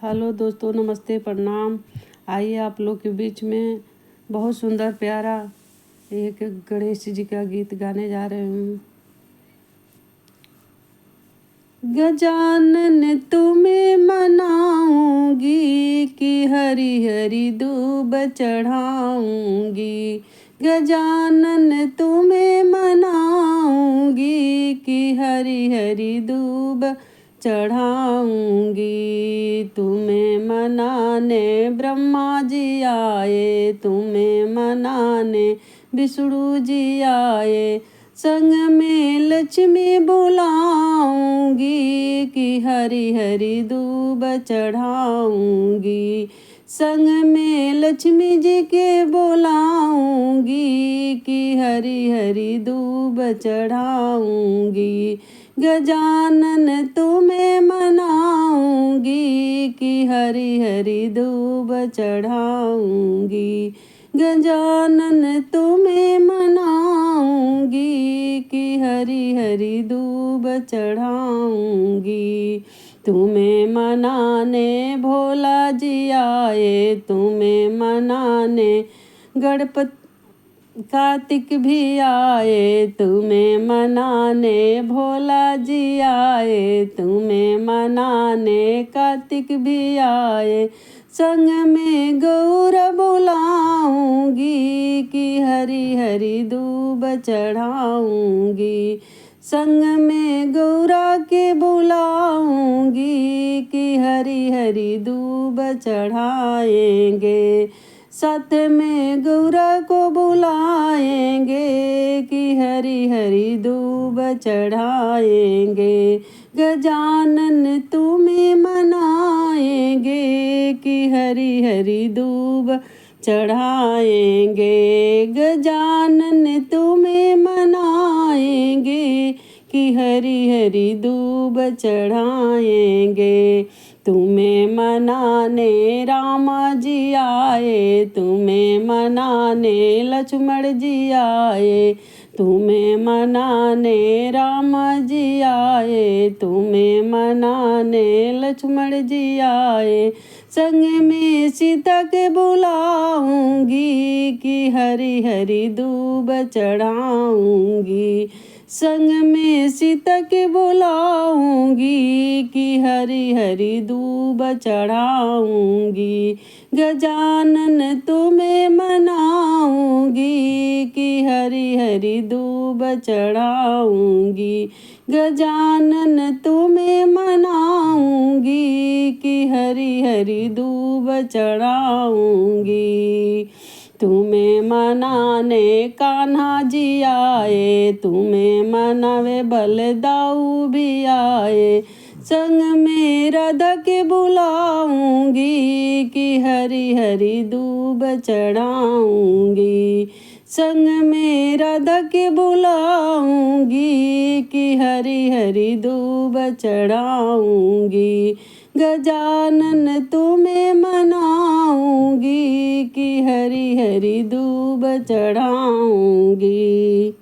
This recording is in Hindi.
हेलो दोस्तों, नमस्ते, प्रणाम। आइए आप लोग के बीच में बहुत सुंदर प्यारा एक गणेश जी का गीत गाने जा रहे हूँ। गजानन तुम्हें मनाऊंगी कि हरी हरी दूब चढ़ाऊंगी। गजानन तुम्हें मनाऊंगी कि हरी हरी दूब चढ़ाऊंगी। तुम्हें मनाने ब्रह्मा जी आए, तुम्हें मनाने विष्णु जी आए। संग में लक्ष्मी बुलाऊंगी कि हरी हरी दूब चढ़ाऊंगी। संग में लक्ष्मी जी के बुलाऊंगी कि हरी हरी दूब चढ़ाऊंगी। गजानन तुम्हें मनाऊंगी कि हरी हरी दूब चढ़ाऊंगी। गजानन तुम्हें मनाऊंगी कि हरी हरी दूब चढ़ाऊंगी। तुम्हें मनाने भोला जी आए, तुम्हें मनाने गणपति कार्तिक भी आए। तुम्हें मनाने भोला जी आए, तुम्हें मनाने कार्तिक भी आए। संग में गौर बुलाऊंगी कि हरी हरी दूब चढ़ाऊंगी। संग में गौरा के बुलाऊंगी कि हरी हरी दूब चढ़ाएंगे। साथ में गौरा को बुलाएंगे कि हरी हरी दूब चढ़ाएंगे। गजानन तुम्हें मनाएंगे कि हरी हरी दूब चढ़ाएंगे। गजानन तुम्हें मनाएंगे कि हरी हरी दूब चढ़ाएंगे। तुम्हें मनाने रामा जी आए, तुम्हें मनाने लक्ष्मण जी आए। तुम्हें मनाने रामा जी आए, तुम्हें मनाने लक्ष्मण जी आए। संग में सीता के बुलाऊंगी कि हरी हरी दूब चढ़ाऊंगी। संग में सीता के बुलाऊंगी कि हरी हरी दूब चढ़ाऊंगी। गजानन तुम्हें मनाऊंगी कि हरी हरी दूब चढ़ाऊंगी। गजानन तुम्हें मनाऊंगी कि हरी हरी दूब चढ़ाऊंगी। तुम्हें मनाने कान्हा जी आए, तुम्हें मनावे बलदाऊ भी आए। संग में राधा के बुलाऊंगी कि हरी हरी दूब चढ़ाऊंगी। संग में राधा के बुलाऊंगी कि हरी हरी दूब चढ़ाऊंगी। गजानन तुम्हें मनाऊंगी कि हरी हरी दूब चढ़ाऊंगी।